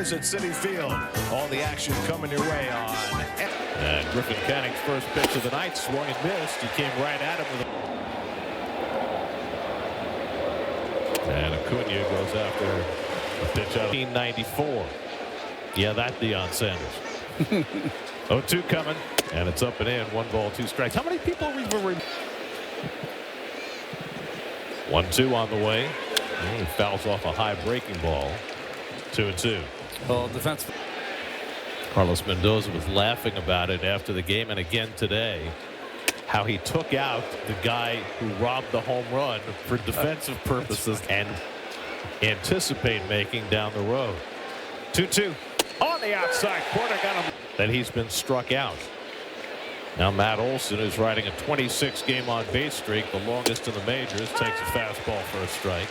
Skies at Citi Field. All the action coming your way on. And Griffin Canning's first pitch of the night swung and missed. He came right at him with a... And Acuna goes after a pitch out of 1994. Yeah, that Deion Sanders. 0-2 coming, and it's up and in. 1 ball, 2 strikes. How many people are we? 1-2 on the way. He fouls off a high breaking ball. 2-2. Well, defense. Carlos Mendoza was laughing about it after the game and again today. How he took out the guy who robbed the home run for defensive purposes and anticipate making down the road. 2-2 on the outside corner. Got him. That he's been struck out. Now Matt Olson is riding a 26 game on base streak, the longest in the majors. Takes a fastball for a strike.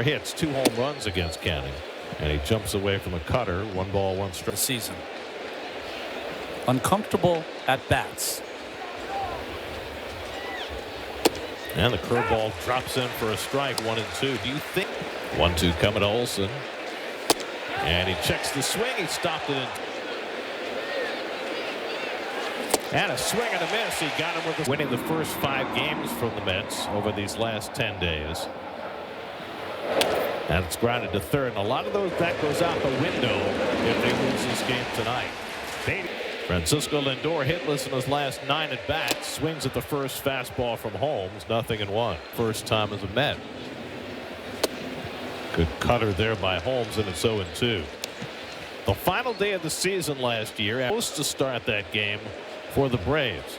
Hits 2 home runs against Canning, and he jumps away from a cutter. 1 ball, 1 strike. Season. Uncomfortable at bats. And the curveball drops in for a strike. 1-2. Do you think 1-2 coming to Olson? And he checks the swing. He stopped it in. And a swing and a miss. He got him with the winning the first 5 games from the Mets over these last 10 days. And it's grounded to third. And a lot of those that goes out the window if they lose this game tonight. Francisco Lindor hitless in his last 9 at bats. Swings at the first fastball from Holmes. 0-1. First time as a Met. Good cutter there by Holmes, and it's 0-2. The final day of the season last year, supposed to start that game for the Braves.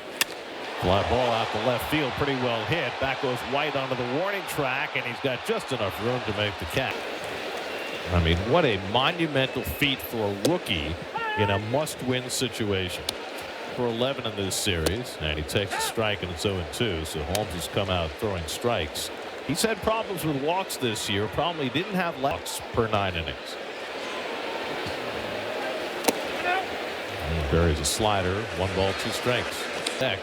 Fly ball out the left field, pretty well hit. Back goes White onto the warning track, and he's got just enough room to make the catch. I mean, what a monumental feat for a rookie in a must-win situation. For 11 in this series, and he takes a strike, and it's 0-2. So Holmes has come out throwing strikes. He's had problems with walks this year. Probably didn't have walks per 9 innings. And buries a slider. 1 ball, 2 strikes. Back.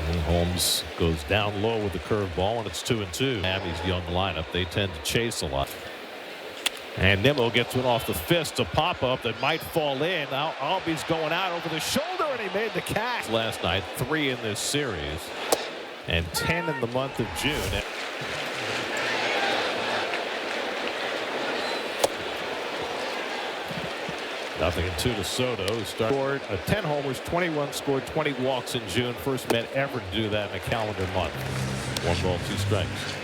And Holmes goes down low with the curveball, and it's 2-2. Miami's young lineup. They tend to chase a lot. And Nimmo gets one off the fist, a pop-up that might fall in. Now Albies going out over the shoulder, and he made the catch. Last night, 3 in this series, and 10 in the month of June. 0-2 to Soto, who scored 10 homers, 21 scored, 20 walks in June. First Met ever to do that in a calendar month. 1 ball, 2 strikes.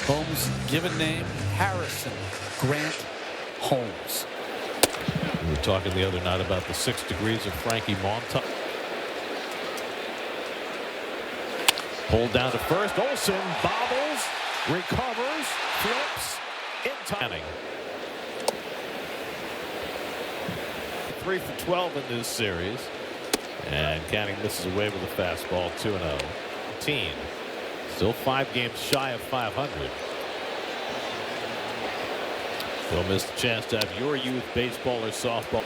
Holmes' given name, Harrison Grant Holmes. We were talking the other night about the 6 degrees of Frankie Montas. Pulled down to first. Olson bobbles, recovers, flips, in timing. 3 for 12 in this series. And Canning misses away with a fastball. 2-0. Team. Still 5 games shy of 500. You'll miss the chance to have your youth baseball or softball.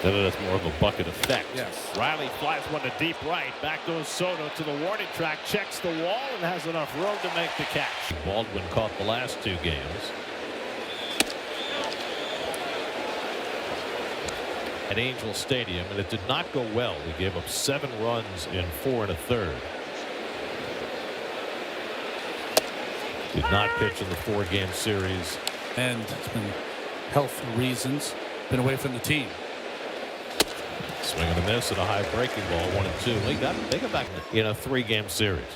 Then it's more of a bucket effect. Yes. Riley flies one to deep right. Back goes Soto to the warning track. Checks the wall and has enough room to make the catch. Baldwin caught the last 2 games. At Angel Stadium, and it did not go well. We gave up 7 runs in 4 1/3. Did not pitch in the 4-game series. And it's been health reasons. Been away from the team. Swing and a miss and a high breaking ball. 1-2. They got back in a 3-game series.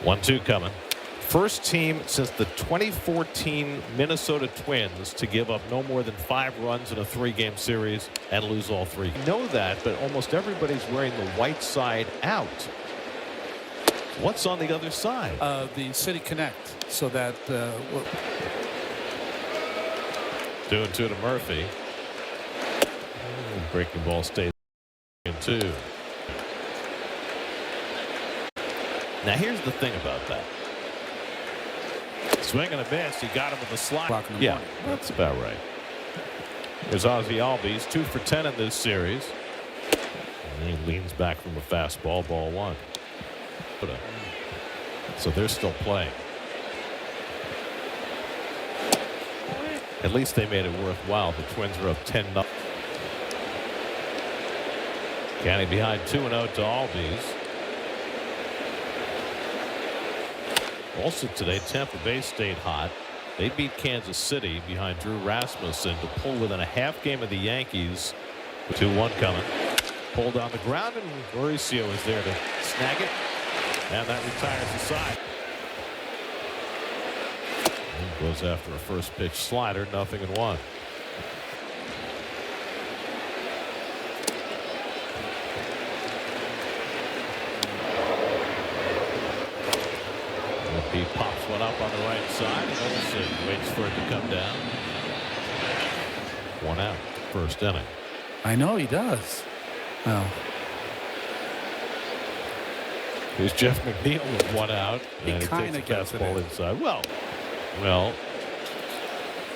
1-2 coming. First team since the 2014 Minnesota Twins to give up no more than 5 runs in a 3-game series and lose all 3. I know that, but almost everybody's wearing the white side out. What's on the other side? The City Connect, so that 2-2 to Murphy. Breaking ball stays in 2. Now here's the thing about that. Swing and a miss. He got him with a slide. Yeah, that's about right. Here's Ozzie Albies, 2 for 10 in this series. And he leans back from a fastball, ball 1. So they're still playing. At least they made it worthwhile. The Twins are up 10-0. Canning behind 2-0 to Albies. Also today, Tampa Bay stayed hot. They beat Kansas City behind Drew Rasmussen to pull within a half game of the Yankees. 2-1 coming. Pulled on the ground, and Mauricio is there to snag it. And that retires the side. And goes after a first pitch slider, 0-1. He pops one up on the right side, and Olsen waits for it to come down. 1 out, first inning. I know he does. Well, here's Jeff McNeil with 1 out, and he takes the fastball inside. Well,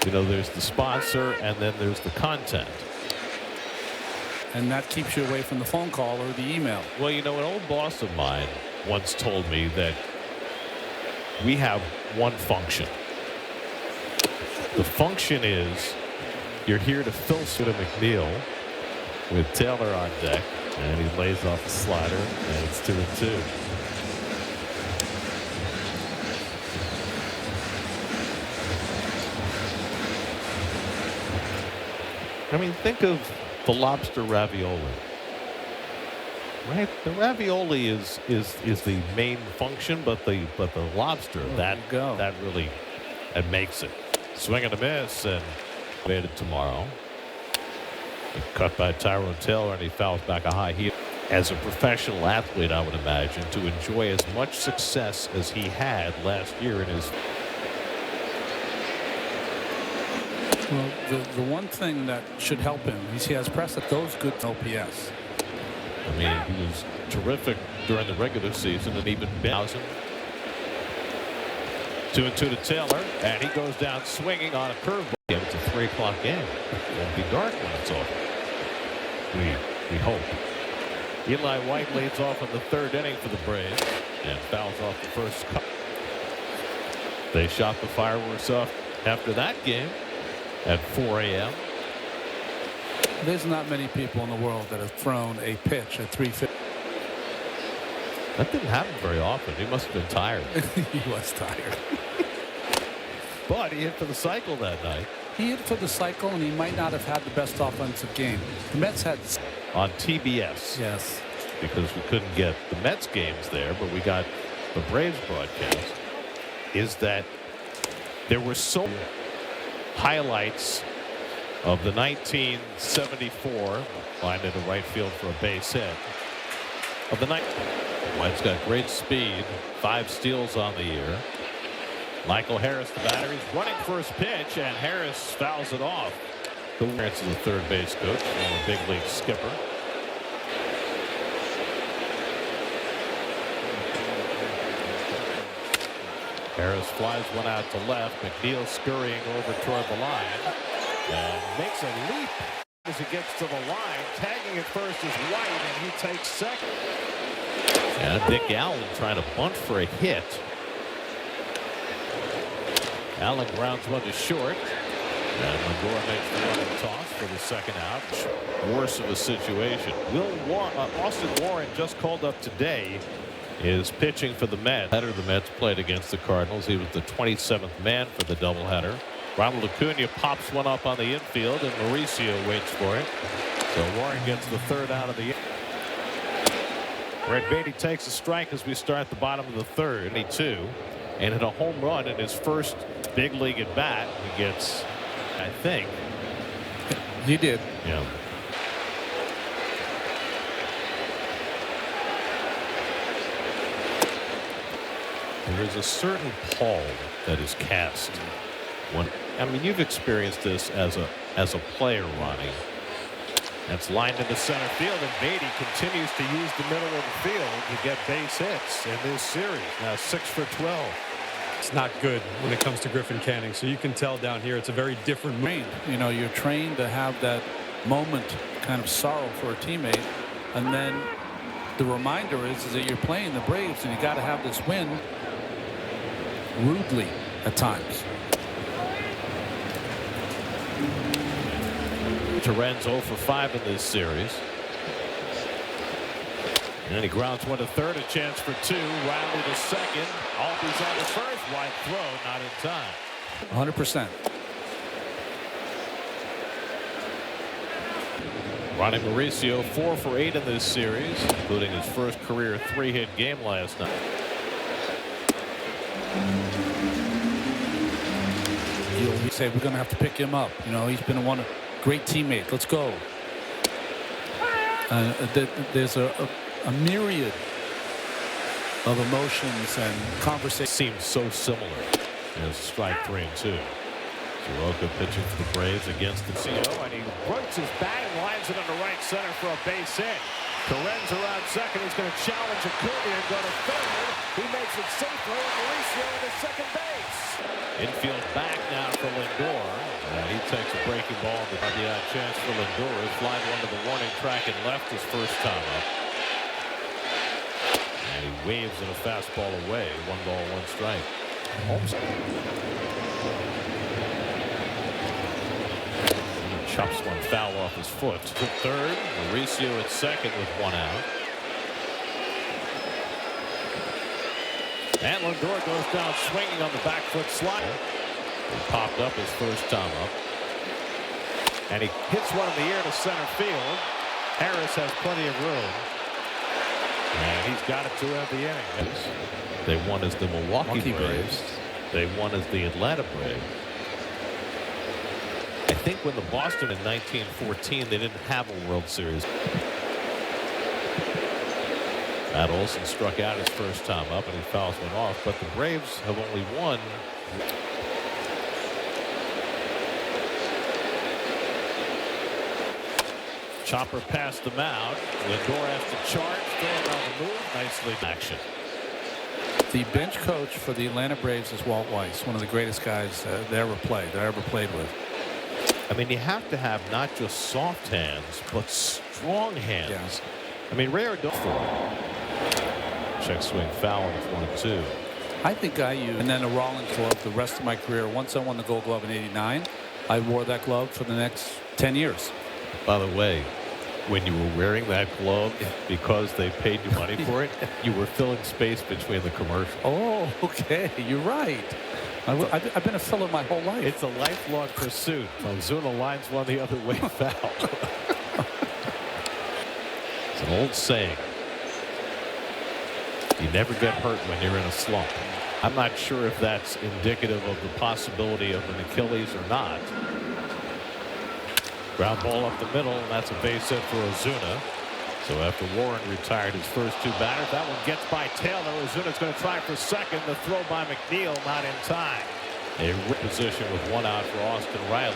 you know, there's the sponsor, and then there's the content. And that keeps you away from the phone call or the email. Well, you know, an old boss of mine once told me that we have one function. The function is you're here to fill Suda McNeil with Taylor on deck, and he lays off the slider, and it's 2-2. I mean, think of the lobster ravioli. Right, the ravioli is the main function, but the lobster that really makes it. Swing and a miss, and made it tomorrow. Cut by Tyrone Taylor, and he fouls back a high heel. As a professional athlete, I would imagine to enjoy as much success as he had last year in his. Well, the one thing that should help him is he has press at those good OPS. I mean, he was terrific during the regular season, and even 1,000. 2-2 to Taylor, and he goes down swinging on a curveball. It's a 3 o'clock game. It won't be dark when it's over. We hope. Eli White leads off in the 3rd inning for the Braves and fouls off the first cut. They shot the fireworks off after that game at 4 a.m. There's not many people in the world that have thrown a pitch at 350. That didn't happen very often. He must have been tired. He was tired. But he hit for the cycle that night. He hit for the cycle, and he might not have had the best offensive game. The Mets had on TBS. Yes. Because we couldn't get the Mets games there, but we got the Braves broadcast. Is that there were so many highlights of the 1974 line into right field for a base hit. Of the night, White's got great speed, 5 steals on the year. Michael Harris, the batter, he's running first pitch, and Harris fouls it off. The Harris is the third base coach, former big league skipper. Harris flies one out to left. McNeil scurrying over toward the line. And makes a leap as he gets to the line. Tagging at first is White, and he takes second. And Dick Allen trying to bunt for a hit. Allen grounds one to short. And Magora makes the running toss for the second out. Worse of a situation. Austin Warren, just called up today, is pitching for the Mets. The Mets played against the Cardinals. He was the 27th man for the doubleheader. Ronald Acuna pops one up on the infield, and Mauricio waits for it. So Warren gets the third out of the inning. Brett Beatty takes a strike as we start the bottom of the third. 22, and hit a home run in his first big league at bat. He gets, I think. He did. Yeah. There's a certain pall that is cast when, I mean, you've experienced this as a player, Ronnie. That's lined into center field, and Beatty continues to use the middle of the field to get base hits in this series. Now 6 for 12. It's not good when it comes to Griffin Canning, so you can tell down here it's a very different move. You know, you're trained to have that moment, kind of sorrow for a teammate, and then the reminder is that you're playing the Braves, and you got to have this win. rudely at times. Torrens 0 for 5 in this series. And he grounds one to third, a chance for two. Riley to second. Albies on the first. Wide throw, not in time. 100%. Ronnie Mauricio 4 for 8 in this series, including his first career 3-hit game last night. You say we're going to have to pick him up. You know, he's been one great teammate. Let's go. There's a myriad of emotions and conversations. Seems so similar. As strike 3 and 2. Soroka pitching for the Braves against the CO, and he works his bat and lines it into right center for a base hit. Torrens around second. He's going to challenge Acuna and go to third. He makes it safely, and Mauricio into second base. Infield back now for Lindor. And he takes a breaking ball. The RBI chance for Lindor. His flying one to the warning track and left his first time up. And he waves in a fastball away. 1 ball, 1 strike. Holmes chops one foul off his foot. To third. Mauricio at second with 1 out. And Lindor goes down swinging on the back foot slider. He popped up his first time up. And he hits one in the air to center field. Harris has plenty of room. And he's got it to end the inning. They won as the Milwaukee Braves. They won as the Atlanta Braves. I think when the Boston in 1914, they didn't have a World Series. Matt Olson struck out his first time up and he fouls one off, but the Braves have only won. Chopper past the mound. Lindor has to charge. Throwing on the move. Nicely action. The bench coach for the Atlanta Braves is Walt Weiss, one of the greatest guys that I ever played with. I mean, you have to have not just soft hands, but strong hands. Yes. I mean, rare don't. Check swing foul on 1-2. I think I used and then a Rollins glove the rest of my career. Once I won the Gold Glove in '89, I wore that glove for the next 10 years. By the way, when you were wearing that glove because they paid you money for it, you were filling space between the commercials. Oh, okay. You're right. I've been a filler my whole life. It's a lifelong pursuit. Ozuna lines one the other way foul. It's an old saying. You never get hurt when you're in a slump. I'm not sure if that's indicative of the possibility of an Achilles or not. Ground ball up the middle, and that's a base hit for Ozuna. So after Warren retired his first 2 batters, that one gets by Taylor. Ozuna's going to try for second. The throw by McNeil not in time. A position with 1 out for Austin Riley.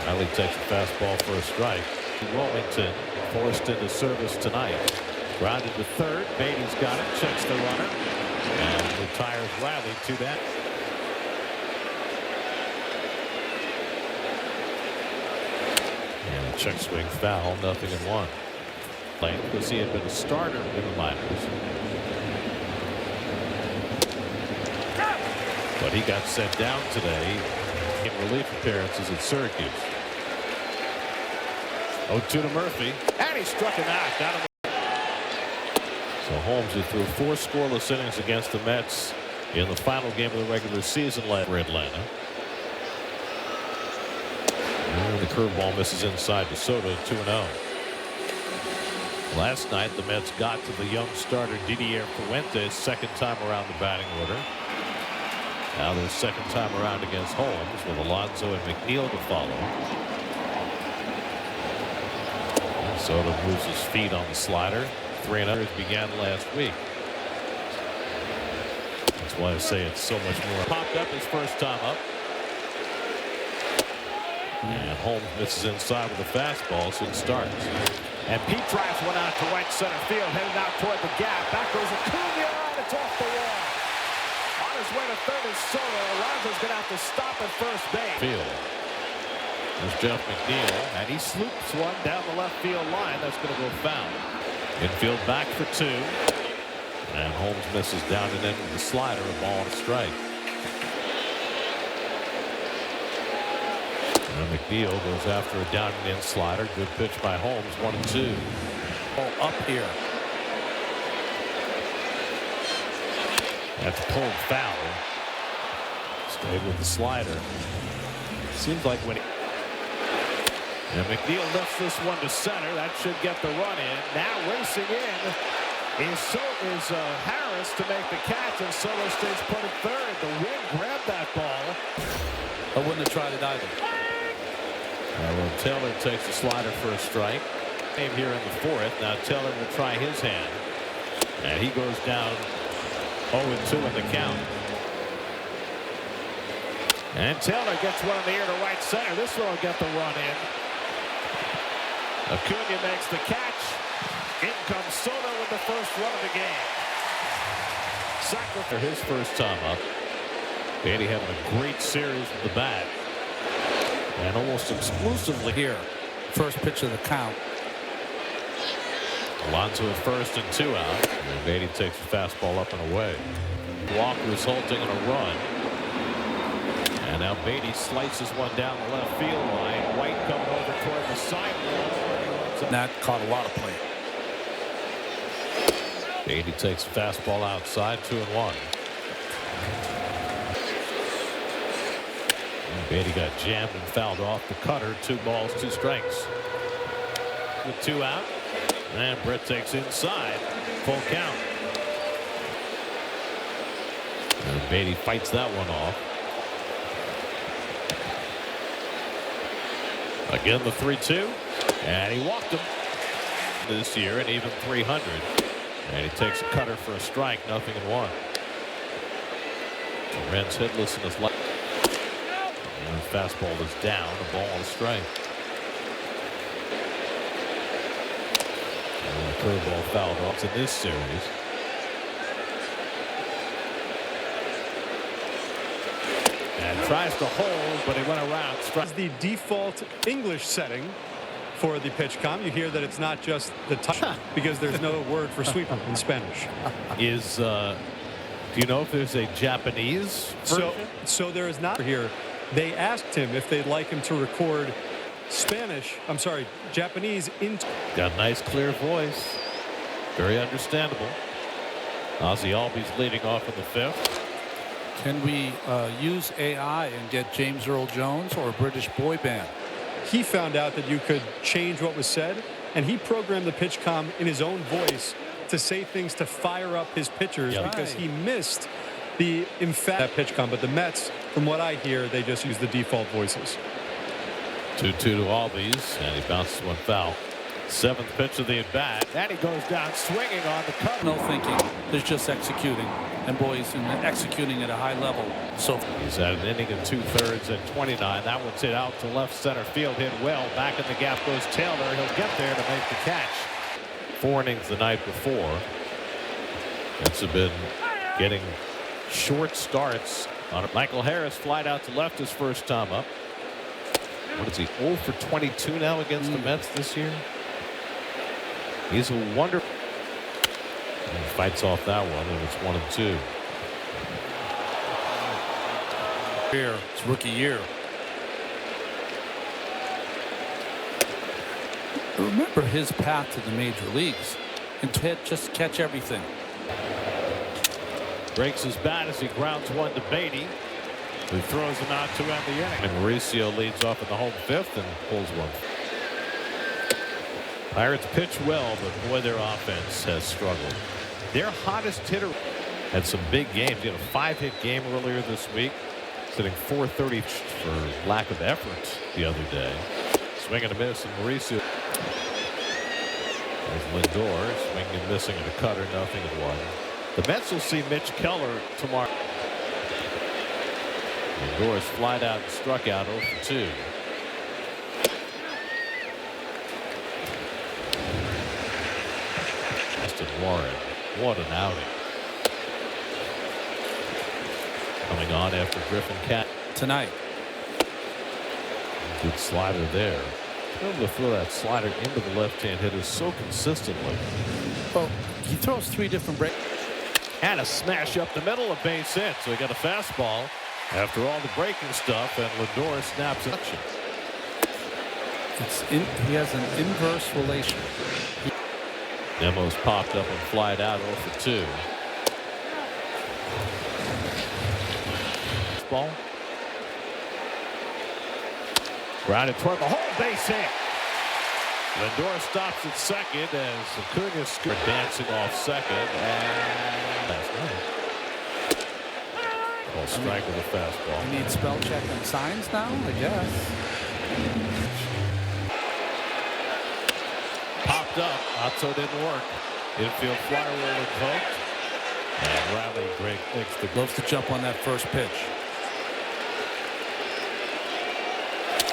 Riley takes a fastball for a strike. Wilmington forced into service tonight. Grounded to third. Beatty's got it. Checks the runner. And retires Riley to that. And a check swing foul. 0-1. Because he had been a starter in the minors. But he got sent down today in relief appearances at Syracuse. 0-2 to Murphy. And he struck him out. Down So Holmes, who threw 4 scoreless innings against the Mets in the final game of the regular season last for Atlanta. And the curveball misses inside to Soto. 2-0. Last night the Mets got to the young starter Didier Fuentes, second time around the batting order. Now their second time around against Holmes with Alonso and McNeil to follow. And Soto moves his feet on the slider. 3-0 began last week. That's why I say it's so much more. Popped up his first time up. And Holmes misses inside with a fastball, so it starts. And Pete drives one out to right center field, headed out toward the gap. Back goes Acuna, and it's off the wall. On his way to third is Soto. Alonso's going to have to stop at first base. Field. There's Jeff McNeil, and he sloops one down the left field line. That's going to go foul. Infield back for 2. And Holmes misses down and in with the slider, a ball and a strike. And McNeil goes after a down and in slider. Good pitch by Holmes, 1-2. Ball up here. That's pulled foul. Stayed with the slider. Seems like when he... And McNeil lifts this one to center. That should get the run in. Now racing in is Harris to make the catch, and Soto stays put at third. The wind grabbed that ball. I wouldn't have tried it either. Well, Taylor takes the slider for a strike. Came here in the 4th. Now Taylor will try his hand. And he goes down 0-2 in the count. And Taylor gets one in the air to right center. This one will get the run in. Acuna makes the catch. In comes Soto with the first run of the game. Sacrifice for his first time up. Beatty having a great series with the bat. And almost exclusively Here, first pitch of the count. Alonso at first and 2 out. And Beatty takes a fastball up and away. Walk resulting in a run. And now Beatty slices one down the left field line. White coming over toward the sidewall. That caught a lot of play. Beatty takes a fastball outside, 2-1. And Beatty got jammed and fouled off the cutter. 2 balls, 2 strikes. With 2 out. And Brett takes inside. Full count. And Beatty fights that one off. Again, the 3-2. And he walked him this year at even 300. And he takes a cutter for a strike, 0-1. Ren's hitless in his left. And the fastball is down, a ball and a strike. And the curveball fouled off in this series. And tries to hold, but he went around. It's the default English setting for the pitch com. You hear that it's not just the touch because there's no word for sweeper in Spanish. Do you know if there's a Japanese version? So there is not here. They asked him if they'd like him to record Japanese into. Got a nice clear voice. Very understandable. Ozzie Albies leading off in the 5th. Can we use AI and get James Earl Jones or a British boy band? He found out that you could change what was said, and he programmed the pitch com in his own voice to say things to fire up his pitchers because he missed the emphatic pitch com. But the Mets, from what I hear, they just use the default voices. 2-2 to Albies, and he bounces one foul. 7th pitch of the at-bat, and he goes down swinging on the cut. No thinking. There's just executing. And boys, executing at a high level. So he's at an inning and 2/3 at 29. That one's hit out to left center field, hit well. Back in the gap goes Taylor. He'll get there to make the catch. 4 innings the night before. Mets have been getting short starts on it. Michael Harris flied out to left his first time up. What is he, 0 for 22 now against the Mets this year? He's a wonder. And he fights off that one, and it's 1-2. here, it's rookie year. Remember his path to the major leagues and just catch everything. Breaks his bat as he grounds one to Beatty, who throws him out to end the inning. And Mauricio leads off in the home 5th and pulls one. Pirates pitch well, but boy, their offense has struggled. Their hottest hitter had some big games. He had a 5-hit game earlier this week, sitting .430 for lack of effort the other day. Swing and a miss, and Mauricio. There's Lindor swinging and missing at a cutter, 0-1. The Mets will see Mitch Keller tomorrow. Lindor is flied out and struck out 0 for 2. Justin Warren, what an outing. Coming on after Griffin Cat Tonight. Good slider there. Able to throw that slider into the left-hand hitter so consistently. Well, he throws 3 different breaks. And a smash up the middle, a base hit. So he got a fastball after all the breaking stuff, and Lindor snaps it. He has an inverse relation. Nemo's popped up and flied out 0 for 2. Ball. Grounded toward the hole, base hit. Lindor stops at second as Acuna scored, dancing off second, and that's nice. Well, strike with a fastball. You need spell check and signs now, I guess. Popped up, Otto didn't work. Infield fly rule invoked, and Riley makes the Loves to jump on that first pitch.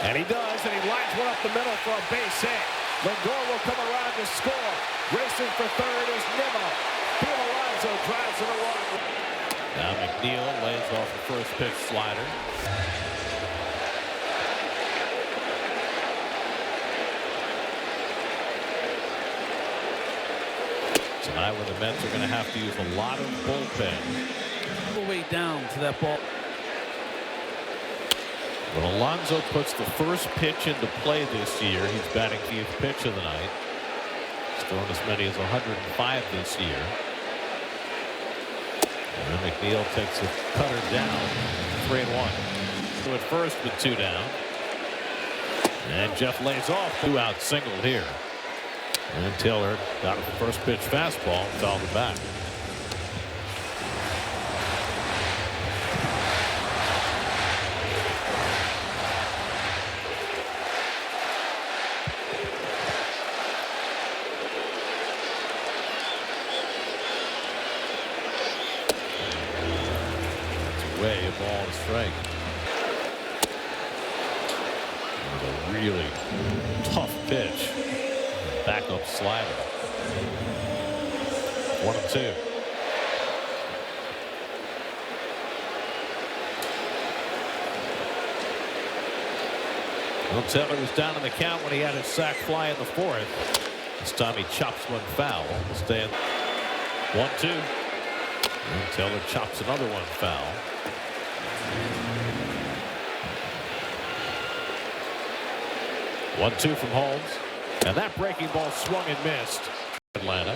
And he does, and he lines one up the middle for a base hit. Lindor will come around to score. Racing for third is Nemo. Pete Alonso drives it along. Now McNeil lays off the first pitch slider. Tonight when the Mets are going to have to use a lot of bullpen. All the way down to that ball. When Alonso puts the first pitch into play this year, he's batting 8th pitch of the night. He's thrown as many as 105 this year. And then McNeil takes a cutter down, 3-1. So at first with 2 down. And Jeff lays off. 2-out single here. And Taylor got the first pitch fastball and fouled it back. Way a ball and strike. And a really tough pitch. Backup slider. 1-2. Well, Taylor was down in the count when he had his sac fly in the 4th. This time he chops one foul. Stay in 1-2. And Taylor chops another one foul. 1-2 from Holmes, and that breaking ball swung and missed. Atlanta,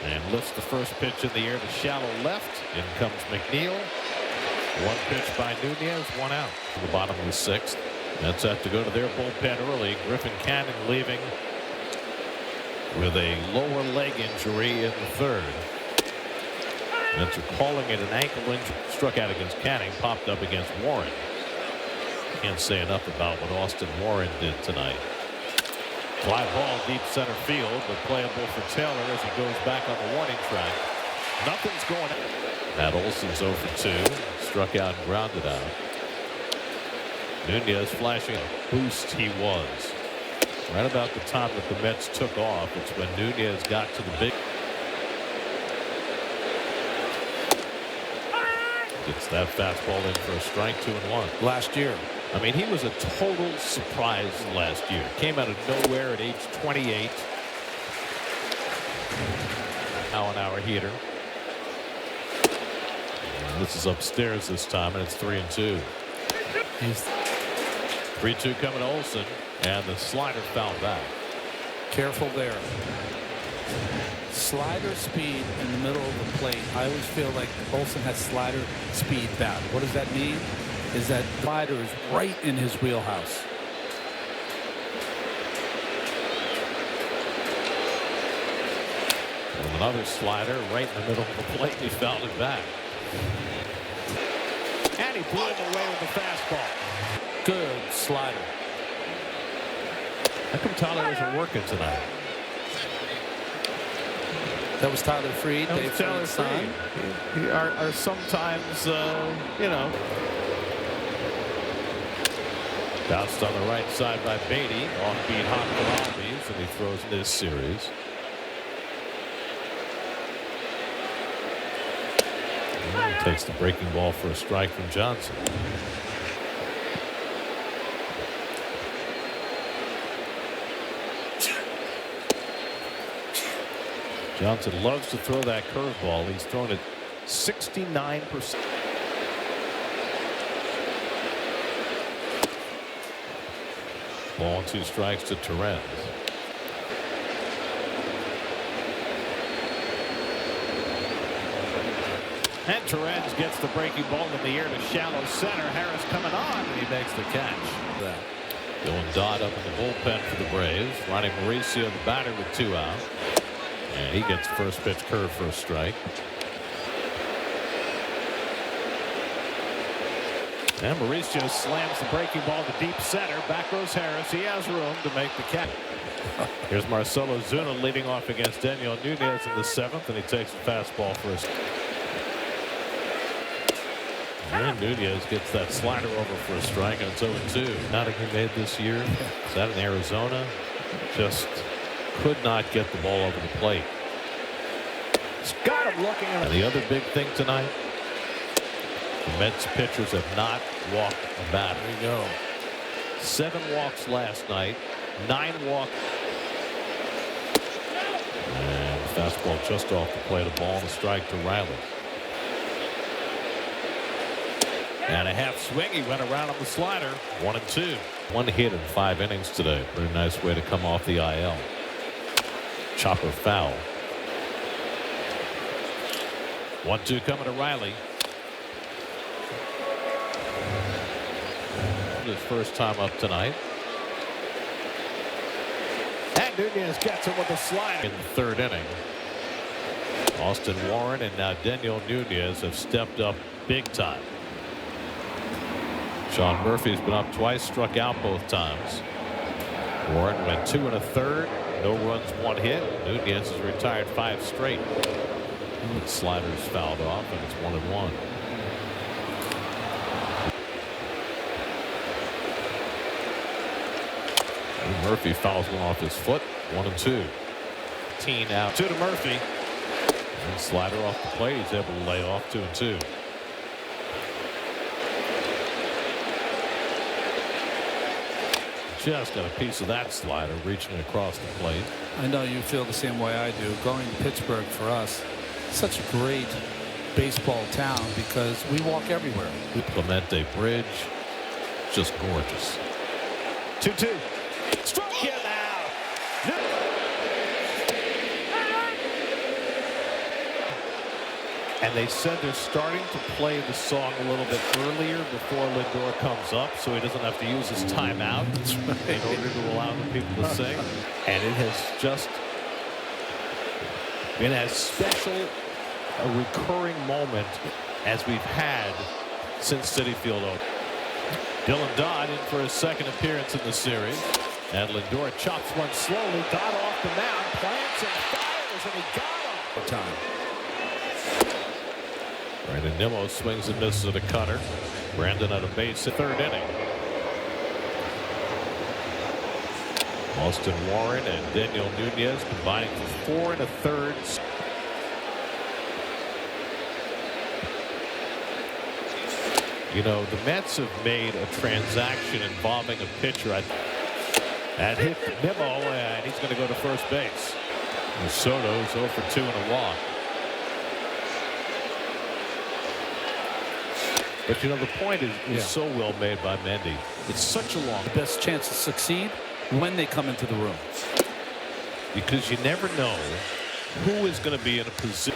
and lifts the first pitch in the air to shallow left. In comes McNeil. One pitch by Nunez, 1 out. To the bottom of the 6th. That's set to go to their bullpen early. Griffin Canning leaving with a lower leg injury in the 3rd. Mets are calling it an ankle injury. Struck out against Canning, popped up against Warren. Can't say enough about what Austin Warren did tonight. Fly ball deep center field, but playable for Taylor as he goes back on the warning track. Nothing's going on. Matt Olson's 0 for 2. Struck out and grounded out. Nunez flashing a boost he was. Right about the time that the Mets took off, it's when Nunez got to the big. Gets that fastball in for a strike, 2-1. Last year. I mean, he was a total surprise last year. Came out of nowhere at age 28. Mile-an-hour heater. And this is upstairs this time, and it's 3-2. 3-2 coming to Olson, and the slider fouled back. Careful there. Slider speed in the middle of the plate. I always feel like Olson has slider speed down. What does that mean? Is that slider is right in his wheelhouse. And another slider right in the middle of the plate. He fouled it back. And he blew him away with the fastball. Good slider. How come Tyler isn't working tonight? That was Tyler Freed. That was Tyler Freed. Are sometimes, you know. Bounced on the right side by Beatty. Offbeat hot Colombes, and he throws this series. And he takes the breaking ball for a strike from Johnson. Johnson loves to throw that curveball. He's thrown it 69%. Ball and 2 strikes to Torrens. And Torrens gets the breaking ball in the air to shallow center. Harris coming on, and he makes the catch. Dylan Dodd up in the bullpen for the Braves. Ronnie Mauricio, the batter, with 2 out. And he gets first pitch curve for a strike. And Mauricio slams the breaking ball to deep center. Back goes Harris. He has room to make the catch. Here's Marcelo Zuna leading off against Daniel Nunez in the 7th, and he takes the fastball for a strike. And Nunez gets that slider over for a strike, and it's 0-2. Nothing he made this year. Is that in Arizona? Just could not get the ball over the plate. He's got him looking at it. And the other big thing tonight, the Mets pitchers have not walked a batter. There you go. 7 walks last night, 9 walks. And the fastball just off the plate, a ball and a strike to Riley. And a half swing. He went around on the slider. 1-2. 1 hit in 5 innings today. Pretty nice way to come off the IL. Chopper foul. 1-2 coming to Riley. His first time up tonight. And Nunez gets him with a slider in the 3rd inning. Austin Warren and now Daniel Nunez have stepped up big time. Sean Murphy's been up twice, struck out both times. Warren went 2 1/3, no runs, 1 hit. Nunez has retired 5 straight. The slider's fouled off, and it's 1-1. And Murphy fouls one off his foot. 1-2. 15 out. 2 to Murphy. And slider off the plate. He's able to lay off 2-2. Just got a piece of that slider reaching across the plate. I know you feel the same way I do. Going to Pittsburgh for us, such a great baseball town because we walk everywhere. Clemente Bridge, just gorgeous. 2-2. Struck him out. And they said they're starting to play the song a little bit earlier before Lindor comes up, so he doesn't have to use his timeout in order to allow the people to sing. And it has just been as special a recurring moment as we've had since Citi Field opened. Dylan Dodd in for his 2nd appearance in the series. And Lindor chops one slowly. Dodd off the mound, plants and fires, and he got him. Time. Brandon Nimmo swings and misses at a cutter. Brandon at a base in 3rd inning. Austin Warren and Daniel Nunez combining for 4 1/3. You know, the Mets have made a transaction involving a pitcher. That hit Nimmo, and he's going to go to first base. And Soto's 0 for 2 and a walk. But you know, the point is so well made by Mendy. It's such a long. Best chance to succeed when they come into the room. Because you never know who is going to be in a position.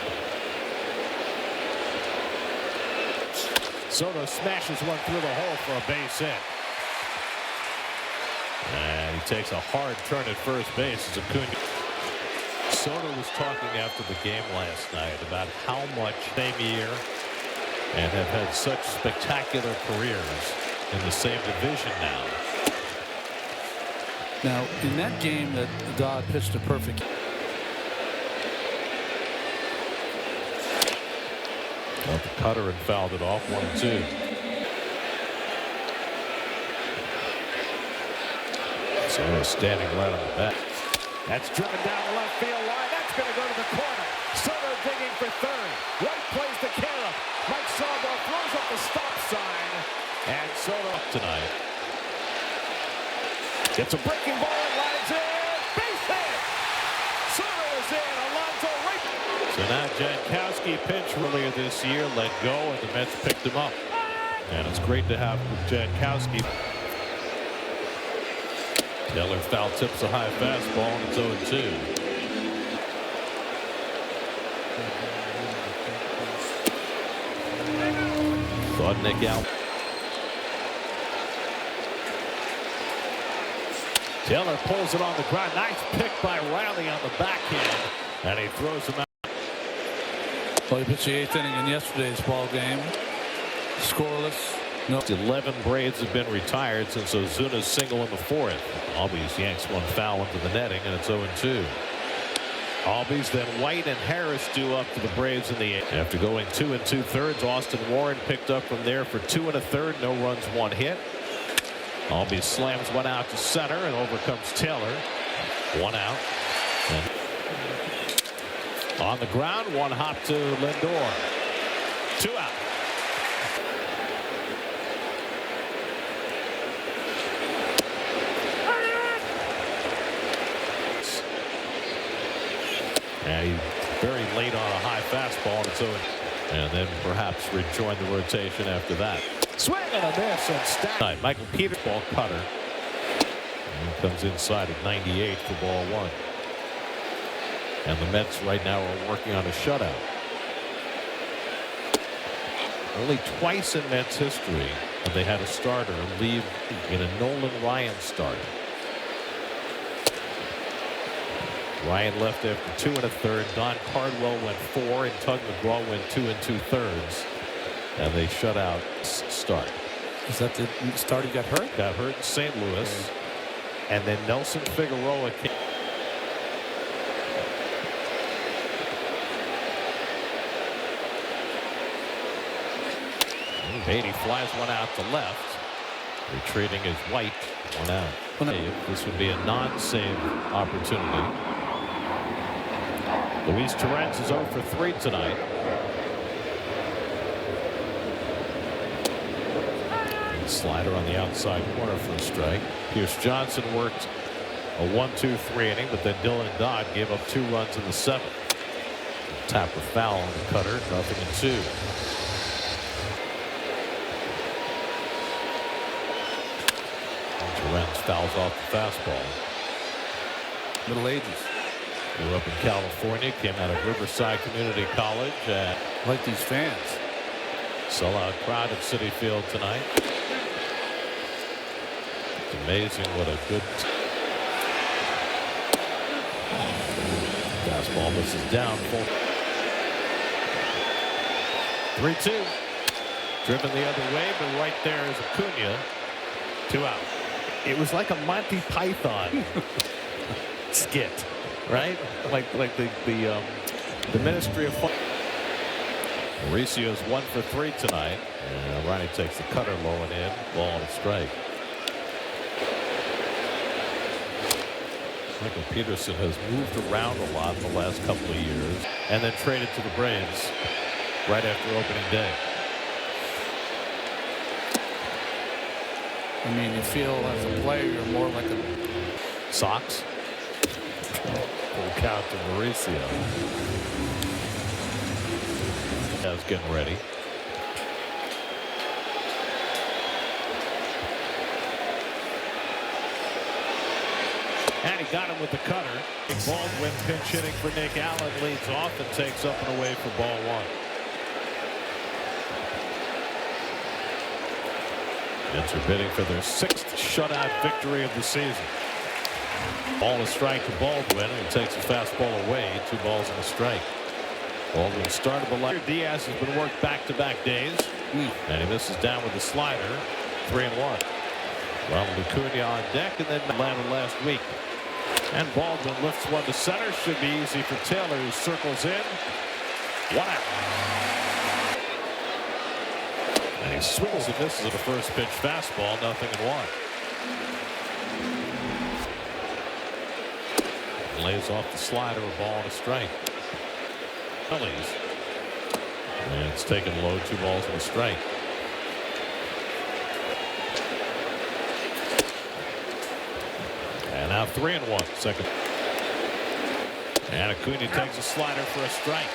Soto smashes one through the hole for a base hit. And he takes a hard turn at first base as Acuna. Soto was talking after the game last night about how much same year and have had such spectacular careers in the same division now. Now, in that game that Dodd pitched a perfect. Well, the cutter and fouled it off. 1-2. So standing right on the bat. That's driven down the left field line. That's going to go to the corner. Soto digging for 3rd. White plays the carom. Mike Sawball throws up the stop sign. And Soto up tonight. Gets a breaking ball and lines in. Base hit. Soto is in. Alonso right now Jankowski pitched earlier this year, let go, and the Mets picked him up. And it's great to have Jankowski. Taylor foul tips a high fastball, and it's 0-2. Nick out. Taylor pulls it on the ground. Nice pick by Riley on the backhand, and he throws him out. Well, he pitched the 8th inning in yesterday's ball game. Scoreless. No. 11 Braves have been retired since Ozuna's single in the 4th. Albies yanks one foul into the netting, and it's 0-2. Albies, then White and Harris due up to the Braves in the 8th. After going 2 2/3, Austin Warren picked up from there for 2 1/3. No runs, 1 hit. Albies slams one out to center and overcomes Taylor. 1 out. And on the ground, 1 hop to Lindor. 2 out. And he's very late on a high fastball, and then perhaps rejoin the rotation after that. Swing and a miss and stack. Michael Peters, ball cutter. And he comes inside at 98 for ball 1. And the Mets right now are working on a shutout. Only twice in Mets history have they had a starter leave in a Nolan Ryan start. Ryan left after 2 1/3. Don Cardwell went 4, and Tug McGraw went 2 2/3. And they shut out start. Is that the start he got hurt? Got hurt in St. Louis. And then Nelson Figueroa came. Beatty flies one out to left. Retreating is White. 1 out. This would be a non-save opportunity. Luis Torrens is 0 for 3 tonight. Slider on the outside corner for a strike. Pierce Johnson worked a 1-2-3 inning, but then Dylan Dodd gave up 2 runs in the 7th. Tapper foul on the cutter, 0-2. Torrens fouls off the fastball. Middle ages. Grew up in California, came out of Riverside Community College. Like these fans. Sellout crowd at Citi Field tonight. It's amazing what a good fastball misses down. 3-2. Driven the other way, but right there is Acuna. 2 out. It was like a Monty Python skit, right? Like the Ministry of Fun. Mauricio's 1 for 3 tonight. And Ronnie takes the cutter low and in. Ball and a strike. Michael Peterson has moved around a lot the last couple of years, and then traded to the Braves right after opening day. I mean, you feel as a player you're more like a Sox. Full count to Mauricio. That's getting ready. And he got him with the cutter. Baldwin pinch hitting for Nick Allen leads off and takes up and away for ball 1. Mets are bidding for their 6th shutout victory of the season. Ball a strike to Baldwin, and he takes a fastball away. 2 balls and a strike. Baldwin started the left. Diaz has been worked back-to-back days, and he misses down with the slider. 3-1. Ronald Acuna on deck, and then landed last week. And Baldwin lifts one to center. Should be easy for Taylor, who circles in. 1 out. And he swings and misses at a first pitch fastball. 0-1. Lays off the slider, a ball and a strike. Phillies. And it's taken low, 2 balls and a strike. And now 3-1. Second. And Acuna takes a slider for a strike.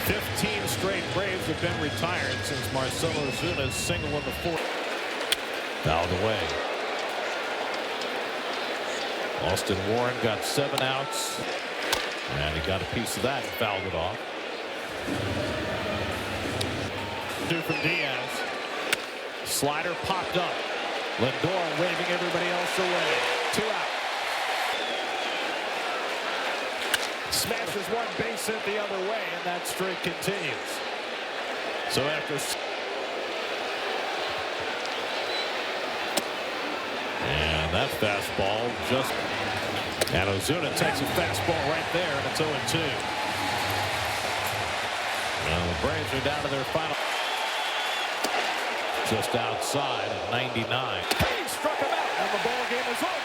15 straight Braves have been retired since Marcell Ozuna's single in the fourth. Fouled away. Austin Warren got 7 outs. And he got a piece of that and fouled it off. 2 from Diaz. Slider popped up. Lindor waving everybody else away. 2 out. Smashes one base hit the other way, and that streak continues. So after... And that fastball just... And Ozuna takes a fastball right there, and it's 0-2. Well, the Braves are down to their final. Just outside at 99. He struck him out, and the ball game is over.